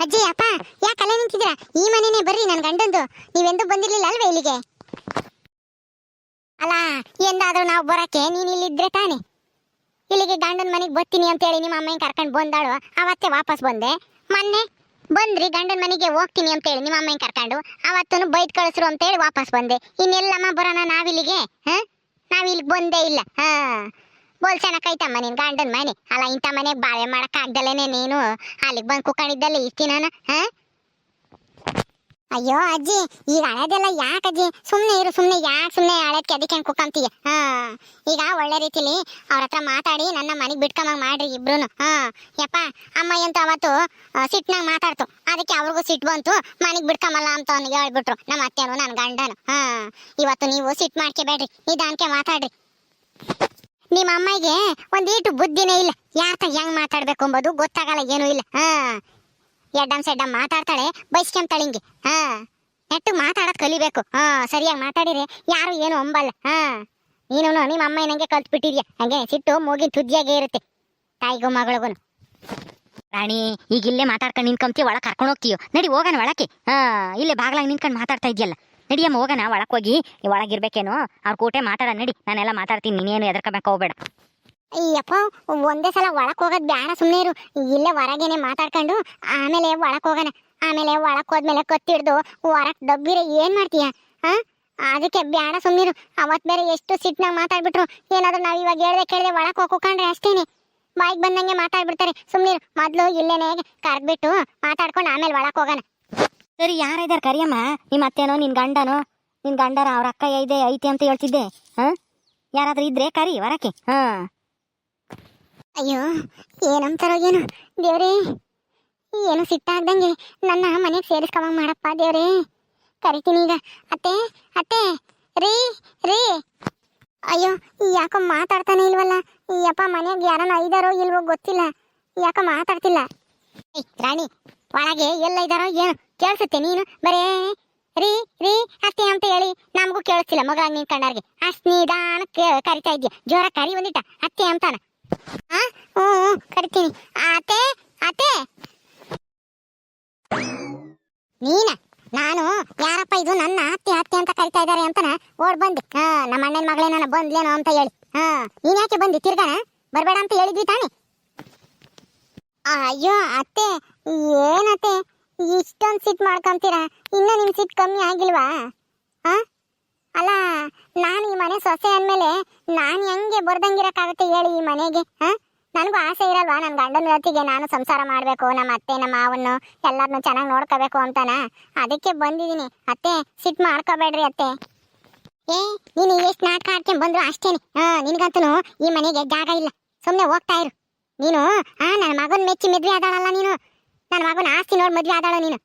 ಅಜ್ಜಿ ಅಪ್ಪ ಯಾಕೆ ಅಲ್ಲೇ ನಿಂತಿದ್ದೀರಾ? ಈ ಮನೆನೇ ಬರ್ರಿ, ನನ್ನ ಗಂಡಂದು. ನೀವೆಂದೂ ಬಂದಿರ್ಲಿಲ್ಲ ಅಲ್ವೇ ಇಲ್ಲಿಗೆ? ಅಲ್ಲ, ಎಂದಾದ್ರೂ ನಾವು ಬರಕ್ಕೆ ನೀನು ಇಲ್ಲಿದ್ರೆ ತಾನೆ. ಇಲ್ಲಿಗೆ ಗಂಡನ ಮನೆಗೆ ಬರ್ತೀನಿ ಅಂತೇಳಿ ನಿಮ್ಮ ಅಮ್ಮನ ಕರ್ಕೊಂಡು ಬಂದಾಳು, ಅವತ್ತೇ ವಾಪಸ್ ಬಂದೆ. ಮೊನ್ನೆ ಬಂದ್ರಿ ಗಂಡನ ಮನೆಗೆ ಹೋಗ್ತೀನಿ ಅಂತೇಳಿ ನಿಮ್ಮ ಅಮ್ಮನ ಕರ್ಕೊಂಡು, ಅವತ್ತೂ ಬೈದ್ ಕಳಿಸ್ರು ಅಂತೇಳಿ ವಾಪಸ್ ಬಂದೆ. ಇನ್ನೆಲ್ಲಮ್ಮ ಬರೋಣ ನಾವಿಲ್ಲಿಗೆ? ನಾವಿಲ್ಲಿಗೆ ಬಂದೇ ಇಲ್ಲ. ಬೋಲ್ ಚೆನ್ನಾಗೈತಮ್ಮ ನಿನ್ ಗಂಡನ ಮನೆ. ಅಲ್ಲ, ಇಂಥ ಮನೆಗೆ ಬಾಳೆ ಮಾಡಕ್ ಆಗ್ದಲೇನೆ ನೀನು ಅಲ್ಲಿಗೆ ಬಂದು ಕುತ್ಕೊಂಡಿದ್ದಲ್ಲ ಇಷ್ಟಿನ. ಅಯ್ಯೋ ಅಜ್ಜಿ, ಈಗ ಹಳೆದೆಲ್ಲ ಯಾಕಜ್ಜಿ? ಸುಮ್ಮನೆ ಇರು, ಸುಮ್ಮನೆ ಯಾಕೆ ಸುಮ್ಮನೆ ಹಳೆದಕ್ಕೆ ಅದಕ್ಕೆ ಕುಕ್ಕಂತೀಯ? ಈಗ ಒಳ್ಳೆ ರೀತಿಲಿ ಅವ್ರ ಹತ್ರ ಮಾತಾಡಿ ನನ್ನ ಮನೆಗೆ ಬಿಟ್ಕೊಂಬಂಗ್ ಮಾಡ್ರಿ ಇಬ್ರು. ಯಪ್ಪ, ಅಮ್ಮ ಅಂತ ಅವತ್ತು ಸಿಟ್ನಾಗ ಮಾತಾಡ್ತು, ಅದಕ್ಕೆ ಅವ್ರಿಗೂ ಸಿಟ್ಟು ಬಂತು, ಮನೆಗೆ ಬಿಟ್ಕೊಂಬಲ್ಲ ಅಂತ ಅವ್ನಿಗೆ ಹೇಳ್ಬಿಟ್ರು ನಮ್ಮ ಅತ್ತೆನು ನನ್ನ ಗಂಡನು. ಇವತ್ತು ನೀವು ಸಿಟ್ಟು ಮಾಡ್ಕೋಬೇಡ್ರಿ, ನಿಧಾನಕ್ಕೆ ಮಾತಾಡ್ರಿ. ನಿಮ್ಮ ಅಮ್ಮಗೆ ಒಂದೀಟು ಬುದ್ಧಿನೇ ಇಲ್ಲ, ಯಾಕ ಹೆಂಗ್ ಮಾತಾಡ್ಬೇಕು ಎಂಬುದು ಗೊತ್ತಾಗಲ್ಲ, ಏನೂ ಇಲ್ಲ. ಎಡ್ಡಮ್ ಸೆಡ್ಡಮ್ ಮಾತಾಡ್ತಾಳೆ, ಬೈಸ್ಕೊಂತಾಳೆ ಹಿಂಗೆ. ನೆಟ್ಟು ಮಾತಾಡೋದು ಕಲಿಬೇಕು. ಸರಿಯಾಗಿ ಮಾತಾಡಿದ್ರೆ ಯಾರು ಏನು ಅಂಬಲ್ಲ. ನೀನು ನಿಮ್ಮ ಅಮ್ಮ ನಂಗೆ ಕಲ್ತು ಬಿಟ್ಟಿದ್ಯಾ, ಹಂಗೆ ಸಿಟ್ಟು ಮೂಗಿನ ತುದಿಯಾಗೇ ಇರುತ್ತೆ ತಾಯಿಗೂ ಮಗಳಿಗೂ. ರಾಣಿ, ಈಗ ಇಲ್ಲೇ ಮಾತಾಡ್ಕೊಂಡು ನಿನ್ಕೊಂತೀವಿ, ಒಳಗೆ ಕರ್ಕೊಂಡು ಹೋಗ್ತೀಯೋ? ನಡಿ ಹೋಗೋಣ ಒಳಕ್ಕೆ. ಇಲ್ಲೇ ಬಾಗ್ಲಾಗ ನಿಂತ್ಕೊಂಡು ಮಾತಾಡ್ತಾ ಇದೆಯಲ್ಲ, ನಡಿಯಮ್ಮ ಹೋಗೋಣ ಒಳಕ್ಕೆ ಹೋಗಿ. ಒಳಗಿರ್ಬೇಕೇನೋ ಅವ್ರ ಕೂಟೆ ಮಾತಾಡ. ನಡಿ, ನಾನೆಲ್ಲ ಮಾತಾಡ್ತೀನಿ, ನೀನೇನು ಎದರ್ಕೋಬೇಕು ಹೋಗ್ಬೇಡ. ಅಯ್ಯಪ್ಪ, ಒಂದೇ ಸಲ ಒಳಕ್ ಹೋಗೋದ್ ಬೇಡ, ಸುಮ್ಮನೆ ಇರು. ಇಲ್ಲೇ ಹೊರಗೇನೆ ಮಾತಾಡ್ಕೊಂಡು ಆಮೇಲೆ ಒಳಕ್ ಹೋಗೋಣ. ಆಮೇಲೆ ಒಳಕ್ ಹೋದ್ಮೇಲೆ ಕತ್ತಿಡ್ದು ಹೊರಕ್ ಡಬ್ಬಿರೆ ಏನ್ ಮಾಡ್ತೀಯ? ಅದಕ್ಕೆ ಬೇಡ, ಸುಮ್ಮನಿರು. ಅವತ್ ಬೇರೆ ಎಷ್ಟು ಸಿಟ್ನಾಗ ಮಾತಾಡ್ಬಿಟ್ರು. ಏನಾದ್ರು ನಾವ್ ಇವಾಗ ಹೇಳ್ದೆ ಕೇಳ್ದೆ ಒಳಕ್ ಹೋಗ್ಕೊಂಡ್ರೆ ಅಷ್ಟೇನೆ ಬಾಯಿಗೆ ಬಂದಂಗೆ ಮಾತಾಡ್ಬಿಡ್ತಾರೆ. ಸುಮ್ಮನಿರು, ಮೊದ್ಲು ಇಲ್ಲೇನೆ ಕರ್ದ್ಬಿಟ್ಟು ಮಾತಾಡ್ಕೊಂಡು ಆಮೇಲೆ ಒಳಕ್ ಹೋಗೋಣ. ಸರಿ, ಯಾರಿದಾರ ಕರಿಯಮ್ಮ? ನಿಮ್ಮ ಅತ್ತೇನೋ ನಿನ್ ಗಂಡನೋ? ನಿನ್ ಗಂಡರ ಅವ್ರ ಅಕ್ಕ ಐತೆ ಅಂತ ಹೇಳ್ತಿದ್ದೆ. ಯಾರಾದ್ರೂ ಇದ್ರೆ ಕರಿ ಹೊರಕ್ಕೆ. ಅಯ್ಯೋ, ಏನಂತಾರೋ ಏನೋ ದೇವ್ರೇ, ಏನು ಸಿಟ್ಟಾಗ್ದಂಗೆ ನನ್ನ ಮನೆಗೆ ಸೇರಿಸ್ಕೊಂಬಂಗ್ ಮಾಡಪ್ಪ ದೇವ್ರೇ. ಕರಿತೀನಿ ಈಗ. ಅತ್ತೆ ಅತ್ತೆ, ರೀ ರೀ. ಅಯ್ಯೋ, ಯಾಕೋ ಮಾತಾಡ್ತಾನೆ ಇಲ್ವಲ್ಲ? ಯಪ್ಪ, ಮನೆಯಾಗ ಯಾರನ್ನ ಐದಾರೋ ಇಲ್ವೋ ಗೊತ್ತಿಲ್ಲ, ಯಾಕೋ ಮಾತಾಡ್ತಿಲ್ಲ. ರಾಣಿ, ಒಳಗೆ ಎಲ್ಲ ಇದ್ದಾರೋ ಏನು ಕೇಳಿಸುತ್ತೆ? ನೀನು ಬರೇ ರೀ ರೀ ಅಷ್ಟೇ ಅಂತ ಹೇಳಿ ನಮಗೂ ಕೇಳಿಸ್ತಿಲ್ಲ. ಮಗಳಾಗ ನಿನ್ ಕಣ್ಣಾರ್ಗೆ ಅಷ್ಟು ನಿಧಾನ ಕರಿತಾ ಇದ್ಯಾ. ಜೋರ ಕರಿ ಬಂದಿಟ್ಟ ಅತ್ತೆ ಅಂತಾನ. ಹ್ಞೂ ಕರಿತೀನಿ. ಅತ್ತೆ ಅತ್ತೆ. ನೀನ? ನಾನು ಯಾರಪ್ಪ ಇದು ನನ್ನ ಅತ್ತೆ ಅತ್ತೆ ಅಂತ ಕರಿತಾ ಇದ್ದಾರೆ ಅಂತನ ಓಡ್ ಬಂದೆ. ನಮ್ಮ ಅಣ್ಣನ ಮಗಳೇನ ಬಂದ್ಲೇನೋ ಅಂತ ಹೇಳಿ. ನೀನ್ ಯಾಕೆ ಬಂದಿ? ತಿರ್ಗಾನ ಬರ್ಬೇಡ ಅಂತ ಹೇಳಿದ್ವಿ ತಾನೆ? ಅಯ್ಯೋ ಅತ್ತೆ, ಏನತ್ತೆ ಇಷ್ಟೊಂದು ಸಿಟ್ ಮಾಡ್ಕೊಂತೀರಾ? ಇನ್ನೂ ನಿಮ್ ಸಿಟ್ ಕಮ್ಮಿ ಆಗಿಲ್ವಾ? ಅಲ್ಲ, ನಾನು ಈ ಮನೆ ಸೊಸೆ ಅಂದಮೇಲೆ ನಾನು ಹೆಂಗೆ ಬರ್ದಂಗಿರಕ್ಕಾಗುತ್ತೆ ಹೇಳಿ ಈ ಮನೆಗೆ? ನನಗೂ ಆಸೆ ಇರಲ್ವಾ ನನ್ನ ಗಂಡನ ಜೊತೆಗೆ ನಾನು ಸಂಸಾರ ಮಾಡಬೇಕು, ನಮ್ಮ ಅತ್ತೆ ನಮ್ಮ ಮಾವನ್ನು ಎಲ್ಲರನ್ನೂ ಚೆನ್ನಾಗಿ ನೋಡ್ಕೋಬೇಕು ಅಂತಾನ? ಅದಕ್ಕೆ ಬಂದಿದ್ದೀನಿ. ಅತ್ತೆ, ಸಿಟ್ ಮಾಡ್ಕೋಬೇಡ್ರಿ ಅತ್ತೆ. ನೀನು ಎಷ್ಟು ನಾಟಕ ಆಡ್ಕೊಂಡು ಬಂದ್ರು ಅಷ್ಟೇನೆ. ನಿನಗಂತೂ ಈ ಮನೆಗೆ ಜಾಗ ಇಲ್ಲ, ಸುಮ್ಮನೆ ಹೋಗ್ತಾ ಇರು ನೀನು. ನನ್ನ ಮಗನ ಮೆಚ್ಚಿ ಮದ್ವೆ ಆದಾಳಲ್ಲ ನೀನು, ನನ್ನ ಮಗನ ಆಸ್ತಿ ನೋಡಿ ಮದ್ವೆ ಆದಾಳ ನೀನು.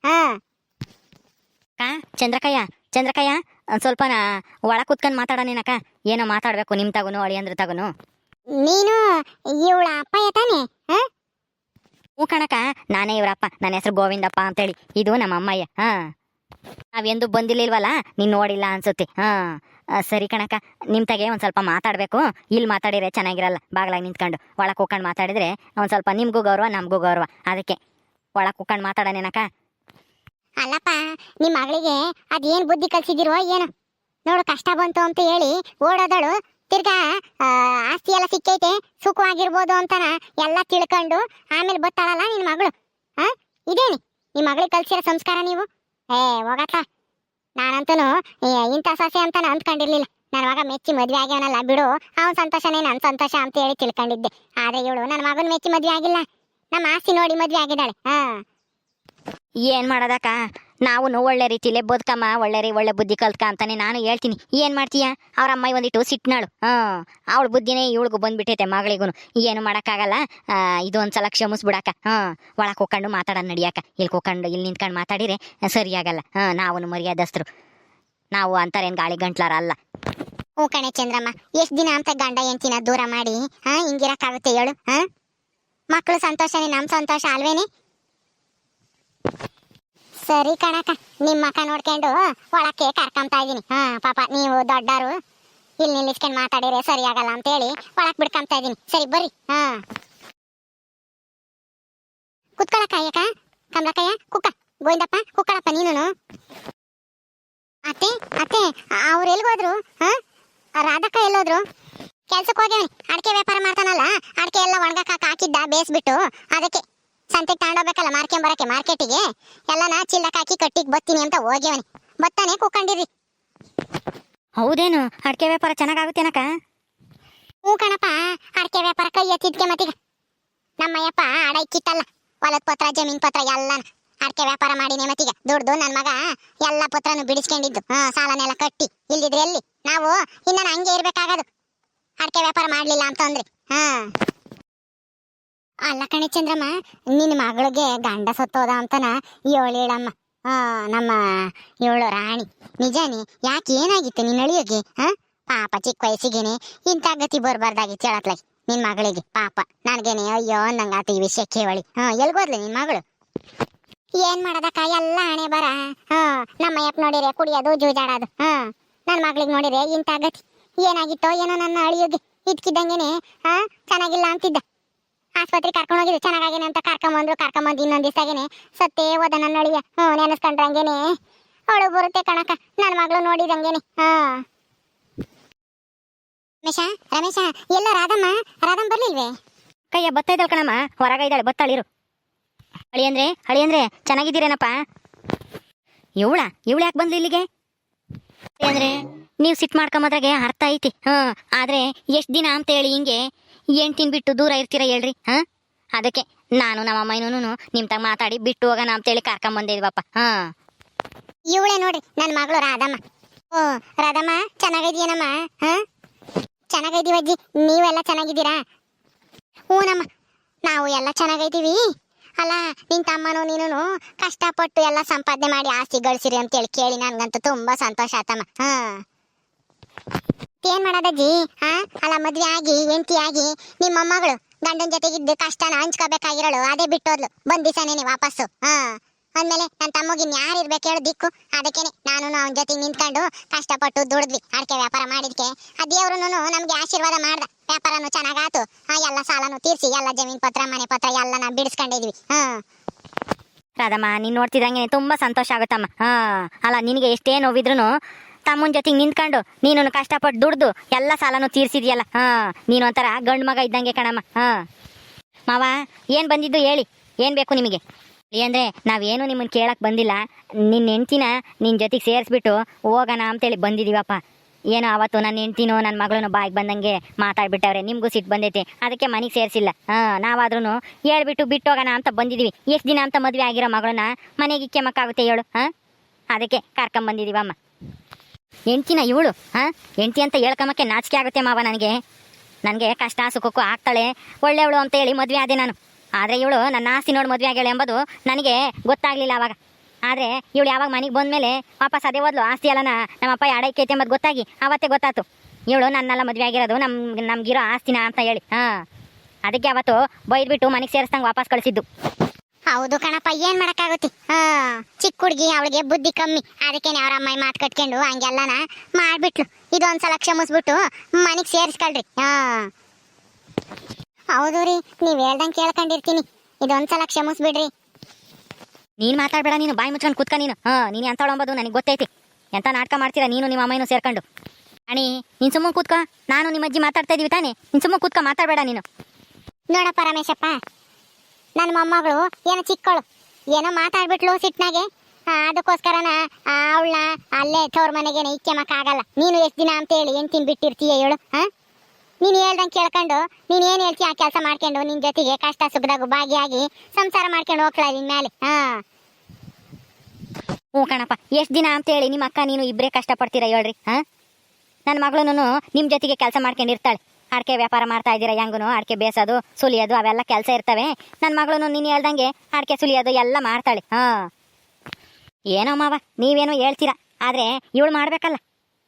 ಚಂದ್ರಕಯ್ಯ ಚಂದ್ರಕಯ್ಯ, ಸ್ವಲ್ಪ ಒಳ ಕೂತ್ಕೊಂಡು ಮಾತಾಡೋನೇನಕ್ಕ? ಏನೋ ಮಾತಾಡ್ಬೇಕು ನಿಮ್ ತಗುನು ಅಳಿ ಅಂದ್ರೆ ತಗುನು. ನೀನು ಇವಳ ಅಪ್ಪಯ್ಯ ತಾನೆ? ಹ್ಞೂ ಕಣಕ್ಕ, ನಾನೇ ಇವ್ರಪ್ಪ. ನನ್ನ ಹೆಸರು ಗೋವಿಂದಪ್ಪ ಅಂತೇಳಿ. ಇದು ನಮ್ಮ ಅಮ್ಮಯ್ಯ. ನಾವೆಂದು ಬಂದಿರ್ಲಿಲ್ವಲ್ಲ, ನೀನ್ ನೋಡಿಲ್ಲ ಅನ್ಸುತ್ತೆ. ಸರಿ ಕಣಕ್ಕ, ನಿಮ್ ತಗೆ ಒಂದ್ ಸ್ವಲ್ಪ ಮಾತಾಡ್ಬೇಕು. ಇಲ್ಲಿ ಮಾತಾಡಿದ್ರೆ ಚೆನ್ನಾಗಿರಲ್ಲ, ಬಾಗ್ಲಾಗ ನಿಂತ್ಕೊಂಡು. ಒಳಕ್ ಹೋಗ್ಕೊಂಡು ಮಾತಾಡಿದ್ರೆ ಒಂದ್ ಸ್ವಲ್ಪ ನಿಮ್ಗೂ ಗೌರವ ನಮಗೂ ಗೌರವ. ಅದಕ್ಕೆ ಒಳಕ್ ಹೋಗ್ಕೊಂಡು ಮಾತಾಡೋನೇನಕ್ಕ? ಅಲ್ಲಪ್ಪ, ನಿಮ್ ಮಗಳಿಗೆ ಅದೇನ್ ಬುದ್ಧಿ ಕಲ್ಸಿದಿರೋ ಏನು ನೋಡು, ಕಷ್ಟ ಬಂತು ಅಂತ ಹೇಳಿ ಓಡೋದಳು. ತಿರ್ಗಾ ಆಸ್ತಿ ಎಲ್ಲ ಸಿಕ್ಕೈತೆ, ಸುಖವಾಗಿರ್ಬೋದು ಅಂತಾನ ಎಲ್ಲ ತಿಳ್ಕೊಂಡು ಆಮೇಲೆ ಬತ್ತಾಳಲ್ಲ ನಿನ್ ಮಗಳು. ಇದೇನಿ ನಿಮ್ ಮಗಳಿಗೆ ಕಲ್ಸಿರೋ ಸಂಸ್ಕಾರ ನೀವು? ಹೋಗತ್ತ, ನಾನಂತೂ ಇಂಥ ಸೊಸೆ ಅಂತಾನ ಅಂದ್ಕೊಂಡಿರ್ಲಿಲ್ಲ. ನನ್ನ ಮಗ ಮೆಚ್ಚಿ ಮದ್ವೆ ಆಗ್ಯಾನಲ್ಲ ಬಿಡು, ಅವನ್ ಸಂತೋಷನೇ ನನ್ ಸಂತೋಷ ಅಂತ ಹೇಳಿ ತಿಳ್ಕೊಂಡಿದ್ದೆ. ಆದ್ರೆ ಇವಳು ನನ್ನ ಮಗನ ಮೆಚ್ಚಿ ಮದ್ವೆ ಆಗಿಲ್ಲ, ನಮ್ಮ ಆಸ್ತಿ ನೋಡಿ ಮದ್ವೆ ಆಗಿದ್ದಾಳೆ. ಏನ್ ಮಾಡೋದಕ್ಕ, ನಾವು ಒಳ್ಳೆ ರೀತಿಲೇ ಬದುಕಮ್ಮ, ಒಳ್ಳೆ ಬುದ್ಧಿ ಕಲ್ತ್ಕ ಅಂತಾನೆ ನಾನು ಹೇಳ್ತೀನಿ. ಏನ್ ಮಾಡ್ತೀಯ? ಅವ್ರ ಅಮ್ಮ ಒಂದಿಟ್ಟು ಸಿಟ್ನಾಳು. ಅವಳ ಬುದ್ಧಿನೇ ಇವಳಿಗೂ ಬಂದ್ಬಿಟ್ಟೈತೆ ಮಗಳಿಗೂ. ಏನು ಮಾಡೋಕ್ಕಾಗಲ್ಲ. ಇದು ಒಂದ್ಸಲ ಕ್ಷಮಿಸ್ಬಿಡಾಕ. ಒಳಕ್ ಹೋಗ್ಕೊಂಡು ಮಾತಾಡೋಣ ನಡಿಯಾಕ. ಇಲ್ಲಿ ಹೋಗ್ಕೊಂಡು ಇಲ್ಲಿ ನಿಂತ್ಕೊಂಡು ಮಾತಾಡಿದ್ರೆ ಸರಿಯಾಗಲ್ಲ. ನಾವು ಮರ್ಯಾದಸ್ತರು, ನಾವು ಅಂತಾರೇನು ಗಾಳಿ ಗಂಟ್ಲಾರ ಅಲ್ಲ. ಹ್ಞೂ ಕಣೆ ಚಂದ್ರಮ್ಮ, ಎಷ್ಟು ದಿನ ಅಂತ ಗಂಡ ಹೆಂಡ್ತಿನ ದೂರ ಮಾಡಿ ಹಿಂಗಿರಕ್ಕಾಗುತ್ತೆ ಹೇಳು? ಮಕ್ಕಳು ಸಂತೋಷನೇ ನಮ್ಮ ಸಂತೋಷ ಅಲ್ವೇನೆ? ಸರಿ ಕಣಕ್ಕ, ನಿಮ್ಮ ಮಕ್ಕ ನೋಡ್ಕೊಂಡು ಒಳಕ್ಕೆ ಕರ್ಕೊಂತಾ ಇದೀನಿ. ಪಾಪ ನೀವು ದೊಡ್ಡರು, ಇಲ್ಲಿ ನಿಲ್ಲಿಸ್ಕೊಂಡು ಮಾತಾಡಿದ್ರೆ ಸರಿಯಾಗಲ್ಲ ಅಂತೇಳಿ ಒಳಕ್ ಬಿಡ್ಕೊಂತಾ ಇದೀನಿ. ಸರಿ ಬರ್ರಿ. ಕುತ್ಕೊಳಕ್ಕ ಅಯ್ಯಕ್ಕ, ಕಮಲಕ್ಕಯ್ಯ ಕುಕ್ಕ ಗೋವಿಂದಪ್ಪ ಕುಕ್ಕಳಪ್ಪ ನೀನು. ಅತ್ತೆ ಅತ್ತೆ ಅವ್ರು ಎಲ್ಗೋದ್ರು? ರಾಧಕ್ಕ ಎಲ್ಲೋದ್ರು? ಕೆಲ್ಸಕ್ಕೆ ಹೋಗ್ಯಾವನಿ. ಅಡಿಕೆ ವ್ಯಾಪಾರ ಮಾಡ್ತಾನಲ್ಲ, ಅಡಿಕೆ ಎಲ್ಲ ಒಣಗಕ್ಕ ಹಾಕಿದ್ದ ಬೇಯಿಸ್ಬಿಟ್ಟು, ಅದಕ್ಕೆ ಸಂತೆಗೆ ತಗೊಂಡೋಗ್ಬೇಕಲ್ಲ ಮಾರ್ಕೆಂಬರಕ್ಕೆ ಮಾರ್ಕೆಟಿಗೆ, ಎಲ್ಲನ ಚೀಲಕ್ಕೆ ಹಾಕಿ ಕಟ್ಟಿಗೆ ಬತ್ತೀನಿ ಅಂತ ಹೋಗ್ಯವನಿ. ಬತ್ತಾನೆ ಕೂಕೊಂಡಿರಿ. ಹೌದೇನು? ಅಡಿಕೆ ವ್ಯಾಪಾರ ಚೆನ್ನಾಗಾಗುತ್ತೇನಕ್ಕ? ಹ್ಞೂ ಕಣಪ್ಪ, ಅಡಿಕೆ ವ್ಯಾಪಾರ ಕೈ ಎತ್ತಿದ್ಕೆ ಮತ್ತೀಗ ನಮ್ಮಯ್ಯಪ್ಪ ಅಡ ಇಕ್ಕಿತ್ತಲ್ಲ, ಹೊಲದ ಪತ್ರ ಜಮೀನ್ ಪತ್ರ ಎಲ್ಲನ ಅಡಿಕೆ ವ್ಯಾಪಾರ ಮಾಡಿನೇ ಮತ್ತೀಗ ದುಡ್ದು ನನ್ನ ಮಗ ಎಲ್ಲ ಪತ್ರನು ಬಿಡಿಸ್ಕೊಂಡಿದ್ದು. ಸಾಲನೆಲ್ಲ ಕಟ್ಟಿ ಇಲ್ದಿದ್ರೆ ಎಲ್ಲಿ ನಾವು ಇನ್ನ ಹಂಗೆ ಇರ್ಬೇಕಾಗದು ಅಡಿಕೆ ವ್ಯಾಪಾರ ಮಾಡ್ಲಿಲ್ಲ ಅಂತಂದ್ರೆ. ಅಲ್ಲ ಕಣೆ ಚಂದ್ರಮ್ಮ, ನಿನ್ನ ಮಗಳಿಗೆ ಗಂಡ ಸತ್ತೋದ ಅಂತನ ಹೇಳಮ್ಮ ನಮ್ಮ ಇವಳು ರಾಣಿ. ನಿಜಾನೇ? ಯಾಕೆ ಏನಾಗಿತ್ತು ನಿನ್ನ ಅಳಿಯೋಗೆ? ಪಾಪ ಚಿಕ್ಕ ವಯಸ್ಸಿಗೇನೆ ಇಂಥ ಗತಿ ಬರ್ಬಾರ್ದಾಗಿತ್ತು ಹೇಳತ್ಲಾಗಿ ನಿನ್ ಮಗಳಿಗೆ. ಪಾಪ ನನ್ಗೇನೆ ಅಯ್ಯೋ ಅಂದಂಗಾತ ಈ ವಿಷಯ ಕೇವಳಿ. ಎಲ್ಗೋದ್ಲು ನಿನ್ ಮಗಳು? ಏನ್ ಮಾಡದಕ್ಕ, ಎಲ್ಲ ಹಣೆ ಬರ. ನಮ್ಮಯ್ಯಪ್ಪ ನೋಡಿರೆ ಕುಡಿಯೋದು ಜೂಜಾಡೋದು. ನನ್ ಮಗಳಿಗೆ ನೋಡಿರೆ ಇಂಥ ಗತಿ. ಏನಾಗಿತ್ತೋ ಏನೋ ನನ್ನ ಅಳಿಯೋಗೆ. ಇದ್ಕಿದ್ದಂಗೆನೆ ಚೆನ್ನಾಗಿಲ್ಲ ಅಂತಿದ್ದ. ಆಸ್ಪತ್ರೆಗೆ ಕರ್ಕೊಂಡು ಹೋಗಿದ್ದು, ಚೆನ್ನಾಗೇನೆ ಅಂತ ಕರ್ಕೊಂಬಂದು ಇನ್ನೊಂದ್ ದಿವಸಾಗೇನೆ ಸತ್ತೇ ಹೋದ ನನ್ನ ಅಳಿಯ. ನೆನೆಸ್ಕೊಂಡ್ರಂಗೇನೆ ಅವಳು ಬರುತ್ತೆ ಕಣಕ ನನ್ನ ಮಗಳು ನೋಡಿದಂಗೇನೆ. ರಮೇಶ ಎಲ್ಲ ರಾಧಮ್ಮ ಬರ್ಲಿಲ್ವೇ? ಕೈಯ ಬತ್ತಾ ಇದ್ದಾಳ ಕಣಮ್ಮ, ಹೊರಗ ಇದ್ದಾಳೆ, ಬತ್ತಾಳಿರು. ಅಳಿಯಂದ್ರೆ ಚೆನ್ನಾಗಿದ್ದೀರೇನಪ್ಪ? ಇವಳ ಯಾಕೆ ಬಂದ್ಲಿ ಇಲ್ಲಿಗೆ? ಅಂದ್ರೆ ನೀವು ಸಿಟ್ ಮಾಡ್ಕೊಂಬದ್ರಾಗೆ ಅರ್ಥ ಐತಿ. ಆದ್ರೆ ಎಷ್ಟ್ ದಿನ ಅಂತ ಹೇಳಿ ಹಿಂಗೆ ಹೆಂಡ್ತಿನ ಬಿಟ್ಟು ದೂರ ಇರ್ತೀರ ಹೇಳ್ರಿ? ಅದಕ್ಕೆ ನಾನು ನಮ್ಮ ಅಮ್ಮನೂ ನಿಮ್ ತಗ ಮಾತಾಡಿ ಬಿಟ್ಟು ಹೋಗೋಣ ಅಂತೇಳಿ ಕರ್ಕೊಂಬಂದಿದ್ವಪ್ಪ. ಇವಳೇ ನೋಡ್ರಿ ನನ್ನ ಮಗಳು ರಾಧಮ್ಮ. ಓ ರಾಧಮ್ಮ, ಚೆನ್ನಾಗಿದೀಯನಮ್ಮ? ಚೆನ್ನಾಗೈದೀವಿ ಅಜ್ಜಿ, ನೀವೆಲ್ಲ ಚೆನ್ನಾಗಿದ್ದೀರಾ? ಹ್ಞೂನಮ್ಮ, ನಾವು ಎಲ್ಲ ಚೆನ್ನಾಗೈತೀವಿ. ಅಲ್ಲ ನಿನ್ ತಮ್ಮನು ನೀನು ಕಷ್ಟಪಟ್ಟು ಎಲ್ಲ ಸಂಪಾದನೆ ಮಾಡಿ ಆಸ್ತಿ ಗಳಿಸಿರಿ ಅಂತೇಳಿ ಕೇಳಿ ನನ್ಗಂತೂ ತುಂಬಾ ಸಂತೋಷ ಆತಮ್ಮ. ಏನ್ ಮಾಡೋದಜ್ಜಿ? ಅಲ್ಲ ಮದ್ವೆ ಆಗಿ ಹೆಂಡತಿ ಆಗಿ ನಿಮ್ಮ ಮೊಮ್ಮಗಳು ಗಂಡನ ಜೊತೆಗಿದ್ದು ಕಷ್ಟನ ಹಂಚ್ಕೋಬೇಕಾಗಿರೋಳು ಅದೇ ಬಿಟ್ಟೋದ್ಲು ಬಂದಿಸನೇನೆ ವಾಪಸ್ಸು. ಅಂದ್ಮೇಲೆ ನನ್ನ ತಮ್ಮಗಿನ್ ಯಾರು ಇರ್ಬೇಕು ಹೇಳು ದಿಕ್ಕು? ಅದಕ್ಕೇನೆ ನಾನು ಅವನ ಜೊತೆಗೆ ನಿಂತ್ಕೊಂಡು ಕಷ್ಟಪಟ್ಟು ದುಡಿದ್ವಿ. ಅಡಿಕೆ ವ್ಯಾಪಾರ ಮಾಡಿದ್ಕೆ ಆ ದೇವ್ರುನು ನಮ್ಗೆ ಆಶೀರ್ವಾದ ಮಾಡ್ದ. ವ್ಯಾಪಾರನು ಚೆನ್ನಾಗಾತು, ಎಲ್ಲ ಸಾಲನು ತೀರ್ಸಿ ಎಲ್ಲ ಜಮೀನ್ ಪತ್ರ ಮನೆ ಪತ್ರ ಎಲ್ಲ ನಾವು ಬಿಡಿಸ್ಕೊಂಡಿದ್ವಿ. ರಾಧಮ್ಮ, ನೀನ್ ನೋಡ್ತಿದಂಗೆ ತುಂಬಾ ಸಂತೋಷ ಆಗುತ್ತಮ್ಮ. ಅಲ್ಲ ನಿನಗೆ ಎಷ್ಟೇ ನೋವಿದ್ರು ತಮ್ಮನ ಜೊತೆಗೆ ನಿಂತ್ಕೊಂಡು ನೀನು ಕಷ್ಟಪಟ್ಟು ದುಡ್ದು ಎಲ್ಲ ಸಾಲನು ತೀರ್ಸಿದ್ಯಲ್ಲ. ನೀನು ಒಂಥರ ಗಂಡು ಮಗ ಇದ್ದಂಗೆ ಕಣಮ್ಮ. ಮಾವ ಏನ್ ಬಂದಿದ್ದು ಹೇಳಿ, ಏನ್ ಬೇಕು ನಿಮಗೆ? ಅಂದ್ರೆ ನಾವೇನು ನಿಮ್ಮನ್ನ ಕೇಳಕ್ ಬಂದಿಲ್ಲ, ನಿನ್ನ ಹೆಂಡ್ತಿನ ನಿನ್ ಜೊತೆಗೆ ಸೇರಿಸ್ಬಿಟ್ಟು ಹೋಗೋಣ ಅಂತೇಳಿ ಬಂದಿದೀವಪ್ಪ. ಏನೋ ಅವತ್ತು ನನ್ನ ಹೆಂಡ್ತಿನೋ ನನ್ನ ಮಗಳೂ ಬಾಯಿಗೆ ಬಂದಂಗೆ ಮಾತಾಡ್ಬಿಟ್ಟವ್ರೆ, ನಿಮ್ಗೂ ಸಿಟ್ಟು ಬಂದೈತೆ, ಅದಕ್ಕೆ ಮನೆಗೆ ಸೇರಿಸಿಲ್ಲ. ನಾವಾದ್ರೂ ಹೇಳ್ಬಿಟ್ಟು ಬಿಟ್ಟು ಹೋಗೋಣ ಅಂತ ಬಂದಿದೀವಿ. ಎಷ್ಟು ದಿನ ಅಂತ ಮದುವೆ ಆಗಿರೋ ಮಗಳನ್ನ ಮನೆಗೆ ಇಕ್ಕೆಮಕ್ಕಾಗುತ್ತೆ ಹೇಳು? ಅದಕ್ಕೆ ಕರ್ಕೊಂಬಂದಿದೀವಮ್ಮ. ಹೆಂಡ್ತಿನ ಇವಳು ಹೆಂಡ್ತಿ ಅಂತ ಹೇಳ್ಕೊಂಬಕ್ಕೆ ನಾಚಿಕೆ ಆಗುತ್ತೆ ಮಾವ. ನನಗೆ ಕಷ್ಟ ಸುಖಕ್ಕೂ ಆಗ್ತಾಳೆ ಒಳ್ಳೆಯವಳು ಅಂತ ಹೇಳಿ ಮದುವೆ ಆದೆ ನಾನು. ಆದರೆ ಇವಳು ನನ್ನ ಆಸ್ತಿ ನೋಡಿ ಮದುವೆ ಆಗ್ಯಾಳೆ ಎಂಬುದು ನನಗೆ ಗೊತ್ತಾಗ್ಲಿಲ್ಲ ಅವಾಗ. ಆದರೆ ಇವಳು ಯಾವಾಗ ಮನೆಗೆ ಬಂದಮೇಲೆ ವಾಪಸ್ ಅದೇ ಹೋದ್ಲು, ಆಸ್ತಿ ಎಲ್ಲ ನಮ್ಮಪ್ಪ ಅಡೈಕೈತೆ ಎಂಬುದು ಗೊತ್ತಾಗಿ ಅವತ್ತೇ ಗೊತ್ತಾಯ್ತು ಇವಳು ನನ್ನೆಲ್ಲ ಮದುವೆ ಆಗಿರೋದು ನಮ್ಗಿರೋ ಆಸ್ತಿನ ಅಂತ ಹೇಳಿ. ಅದಕ್ಕೆ ಅವತ್ತು ಬೈದ್ಬಿಟ್ಟು ಮನೆಗೆ ಸೇರಿಸ್ದಂಗೆ ವಾಪಸ್ ಕಳಿಸಿದ್ದು. ಹೌದು ಕಣಪ್ಪ, ಏನ್ ಮಾಡಕ್ಕಾಗುತ್ತೆ? ಚಿಕ್ಕ ಹುಡುಗಿ, ಅವಳಿಗೆ ಬುದ್ಧಿ ಕಮ್ಮಿ. ಅದಕ್ಕೇನೆ ಅವ್ರ ಅಮ್ಮ ಮಾತು ಕಟ್ಕೊಂಡು ಹಂಗೆಲ್ಲನ ಮಾಡ್ಬಿಟ್ಲು. ಇದೊಂದ್ಸಲ ಕ್ಷಮಿಸ್ಬಿಟ್ಟು ಮನೆಗೆ ಸೇರಿಸ್ಕೊಳ್ರಿ. ಹೌದು ರೀ, ನೀವ್ ಹೇಳ್ದಂಗೆ ಕೇಳ್ಕೊಂಡಿರ್ತೀನಿ. ಇದೊಂದ್ಸಲ ಕ್ಷಮಿಸ್ಬಿಡ್ರಿ. ನೀನ್ ಮಾತಾಡ್ಬೇಡ, ನೀನು ಬಾಯಿ ಮುಚ್ಕೊಂಡು ಕುತ್ಕ. ನೀನು ಎಂತಳಂಬೋದು ನನಗೆ ಗೊತ್ತೈತಿ. ಎಂತ ನಾಟಕ ಮಾಡ್ತೀರಾ ನೀನು ನಿಮ್ಮ ಅಮ್ಮನೂ ಸೇರ್ಕೊಂಡು? ಅಣಿ ನೀನ್ ಸುಮ್ಮನೆ ಕೂತ್ಕ, ನಾನು ನಿಮ್ಮ ಅಜ್ಜಿ ಮಾತಾಡ್ತಾ ಇದೀವಿ ತಾನೆ, ನೀನ್ ಸುಮ್ಮನೆ ಕೂತ್ಕ, ಮಾತಾಡ್ಬೇಡ ನೀನು. ನೋಡಪ್ಪ ರಮೇಶಪ್ಪ, ನನ್ನ ಮೊಮ್ಮಗಳು ಏನೋ ಚಿಕ್ಕಳು ಏನೋ ಮಾತಾಡ್ಬಿಟ್ಲು ಸಿಟ್ನಾಗೆ. ಅದಕ್ಕೋಸ್ಕರನ ಅವಳನ್ನ ಅಲ್ಲೇ ತವ್ರ ಮನೆಗೇನೆ ಇಕ್ಕೆಮಕ್ಕಾಗಲ್ಲ. ನೀನು ಎಷ್ಟು ದಿನ ಅಂತ ಹೇಳಿ ಹೆಂಡ್ತಿನ ಬಿಟ್ಟಿರ್ತೀಯ ಹೇಳು? ನೀನು ಹೇಳ್ದಂಗೆ ಕೇಳ್ಕೊಂಡು ನೀನು ಏನು ಹೇಳ್ತೀಯ ಆ ಕೆಲಸ ಮಾಡ್ಕೊಂಡು ನಿನ್ನ ಜೊತೆಗೆ ಕಷ್ಟ ಸುಖದಾಗು ಭಾಗಿಯಾಗಿ ಸಂಸಾರ ಮಾಡ್ಕೊಂಡು ಹೋಗ್ಲಾ ನಿನ್ ಮೇಲೆ. ಹ್ಞೂ ಕಣಪ್ಪ, ಎಷ್ಟು ದಿನ ಅಂತೇಳಿ ನಿಮ್ಮ ಅಕ್ಕ ನೀನು ಇಬ್ಬರೇ ಕಷ್ಟಪಡ್ತೀರಾ ಹೇಳ್ರಿ? ನನ್ನ ಮಗಳೂ ನಿಮ್ಮ ಜೊತೆಗೆ ಕೆಲಸ ಮಾಡ್ಕೊಂಡಿರ್ತಾಳೆ. ಅಡಿಕೆ ವ್ಯಾಪಾರ ಮಾಡ್ತಾ ಇದ್ದೀರಾ ಹೆಂಗೂ, ಅಡಿಕೆ ಬೇಸೋದು ಸುಲಿಯೋದು ಅವೆಲ್ಲ ಕೆಲಸ ಇರ್ತವೆ. ನನ್ನ ಮಗಳು ನೀನು ಹೇಳ್ದಂಗೆ ಅಡಿಕೆ ಸುಲಿಯೋದು ಎಲ್ಲ ಮಾಡ್ತಾಳೆ. ಏನೋ ಮಾವ ನೀವೇನೋ ಹೇಳ್ತೀರಾ, ಆದರೆ ಇವಳು ಮಾಡ್ಬೇಕಲ್ಲ.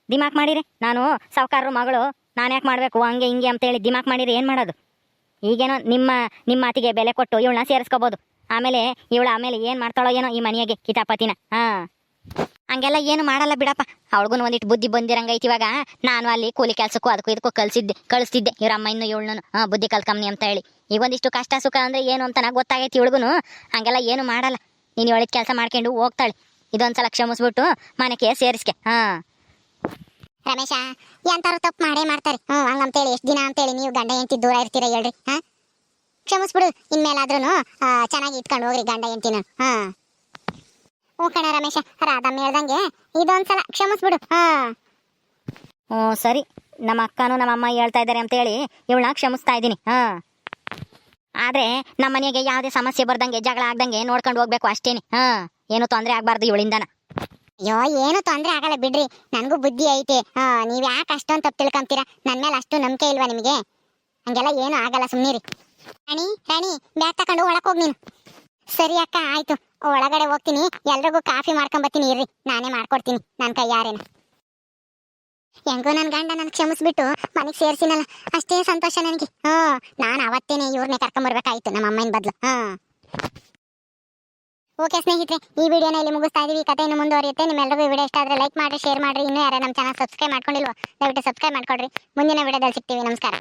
ದಿಮಾಕ್ ಮಾಡಿರಿ, ನಾನು ಸಾವುಕಾರರು ಮಗಳು, ನಾನು ಯಾಕೆ ಮಾಡಬೇಕು ಹಂಗೆ ಹಿಂಗೆ ಅಂತೇಳಿ ದಿಮಾಕ್ ಮಾಡಿರಿ ಏನು ಮಾಡೋದು? ಈಗೇನೋ ನಿಮ್ಮ ಮಾತಿಗೆ ಬೆಲೆ ಕೊಟ್ಟು ಇವಳನ್ನ ಸೇರಿಸ್ಕೋಬೋದು. ಆಮೇಲೆ ಆಮೇಲೆ ಏನು ಮಾಡ್ತಾಳೋ ಏನೋ ಈ ಮನೆಯಾಗೆ ಕಿತಾಪತಿನ. ಹಂಗೆಲ್ಲ ಏನು ಮಾಡಲ್ಲ ಬಿಡಪ್ಪ. ಅವಳಿಗೂ ಒಂದಿಟ್ಟು ಬುದ್ಧಿ ಬಂದಿರಂಗೈತಿ. ಇವಾಗ ನಾನು ಅಲ್ಲಿ ಕೂಲಿ ಕೆಲಸಕ್ಕೂ ಅದಕ್ಕೂ ಇದಕ್ಕೂ ಕಳಿಸ್ತಿದ್ದೆ ಇವ್ರ ಅಮ್ಮ ಇನ್ನು ಇವಳನ್ನು ಬುದ್ಧಿ ಕಲ್ಕಮ್ನಿ ಅಂತ ಹೇಳಿ. ಈಗ ಒಂದಿಷ್ಟು ಕಷ್ಟ ಸುಖ ಅಂದರೆ ಏನು ಅಂತ ಗೊತ್ತಾಗೈತಿ ಇವಳಿಗೂ. ಹಂಗೆಲ್ಲ ಏನು ಮಾಡಲ್ಲ. ನೀನು ಹೇಳಿದ ಕೆಲಸ ಮಾಡ್ಕೊಂಡು ಹೋಗ್ತಾಳೆ. ಇದೊಂದ್ಸಲ ಕ್ಷಮಿಸ್ಬಿಟ್ಟು ಮನೆಗೆ ಸೇರಿಸ್ಕೆ. ರಮೇಶ ಎಂತಾರು ತಪ್ಪು ಮಾಡೇ ಮಾಡ್ತಾರೆ. ಹಂಗಂತೇಳಿ ಎಷ್ಟು ದಿನ ಅಂತೇಳಿ ನೀವು ಗಂಡ ಹೆಂಡತಿ ದೂರ ಇರ್ತೀರ ಹೇಳ್ರಿ? ಕ್ಷಮಿಸ್ಬಿಡು. ಇನ್ಮೇಲಾದ್ರೂ ಚೆನ್ನಾಗಿ ಇಟ್ಕೊಂಡು ಹೋಗ್ರಿ ಗಂಡ ಹೆಂಡತಿನ. ಹ್ಞೂ ಕಣ ರಮೇಶ, ರಾಧಮ್ಮ ಹೇಳ್ದಂಗೆ ಇದೊಂದ್ಸಲ ಕ್ಷಮಿಸ್ಬಿಡು. ಸರಿ, ನಮ್ಮ ಅಕ್ಕನೂ ನಮ್ಮ ಅಮ್ಮ ಹೇಳ್ತಾ ಇದ್ದಾರೆ ಅಂತೇಳಿ ಇವಳನ್ನ ಕ್ಷಮಿಸ್ತಾ ಇದ್ದೀನಿ. ಆದ್ರೆ ನಮ್ಮ ಮನೆಗೆ ಯಾವುದೇ ಸಮಸ್ಯೆ ಬರ್ದಂಗೆ ಜಗಳ ಆಗ್ದಂಗೆ ನೋಡ್ಕೊಂಡು ಹೋಗ್ಬೇಕು ಅಷ್ಟೇನೆ. ಏನು ತೊಂದರೆ ಆಗ್ಬಾರ್ದು ಇವಳಿಂದನ. ಅಯ್ಯೋ ಏನು ತೊಂದರೆ ಆಗಲ್ಲ ಬಿಡ್ರಿ, ನನಗೂ ಬುದ್ಧಿ ಐತೆ. ನೀವ್ ಯಾಕೆ ಅಷ್ಟೊಂದು ತಪ್ಪು ತಿಳ್ಕೊಂತೀರಾ? ನನ್ನ ಮೇಲೆ ಅಷ್ಟು ನಂಬಿಕೆ ಇಲ್ವಾ ನಿಮಗೆ? ಹಂಗೆಲ್ಲ ಏನು ಆಗಲ್ಲ, ಸುಮ್ಮನಿರಿ. ರಾಣಿ ಬ್ಯಾಗ್ ತಕೊಂಡು ಒಳಕ್ ಹೋಗಿ ನೀನು. ಸರಿ ಅಕ್ಕ, ಆಯ್ತು. ಒಳಗಡೆ ಹೋಗ್ತೀನಿ, ಎಲ್ರಿಗೂ ಕಾಫಿ ಮಾಡ್ಕೊಂಬತ್ತೀನಿ ಇರ್ರಿ. ನಾನೇ ಮಾಡ್ಕೊಡ್ತೀನಿ ನನ್ನ ಕೈಯಾರೇನ. ಹೆಂಗೋ ನನ್ನ ಗಂಡ ನನ್ ಕ್ಷಮಿಸ್ಬಿಟ್ಟು ಮನೆಗೆ ಸೇರ್ಸಿನಲ್ಲ, ಅಷ್ಟೇ ಸಂತೋಷ ನನಗೆ. ನಾನು ಅವತ್ತೇನೆ ಇವ್ರನ್ನೇ ಕರ್ಕೊಂಬರ್ಬೇಕಾಯ್ತು ನಮ್ಮ ಅಮ್ಮನ ಬದ್ಲು. ಓಕೆ ಸ್ನೇಹಿತರೆ, ಈ ವಿಡಿಯೋನ ಇಲ್ಲಿ ಮುಗಿಸ್ತಾ ಇದೀವಿ. ಕಥೆ ಇನ್ನು ಮುಂದುವರಿಯುತ್ತೆ. ನಿಮ್ಮೆಲ್ಲರಿಗೂ ಈ ವಿಡಿಯೋ ಇಷ್ಟ ಆದ್ರೆ ಲೈಕ್ ಮಾಡಿ, ಶೇರ್ ಮಾಡ್ರಿ. ಇನ್ನೂ ಯಾರು ನಮ್ಮ ಚಾನಲ್ ಸಬ್ಸ್ಕ್ರೈಬ್ ಮಾಡ್ಕೊಂಡಿಲ್ವೋ ದಯವಿಟ್ಟು ಸಬ್ಸ್ಕ್ರೈಬ್ ಮಾಡ್ಕೊಡ್ರಿ. ಮುಂದಿನ ವಿಡಿಯೋದಲ್ಲಿ ಸಿಗ್ತೀವಿ. ನಮಸ್ಕಾರ.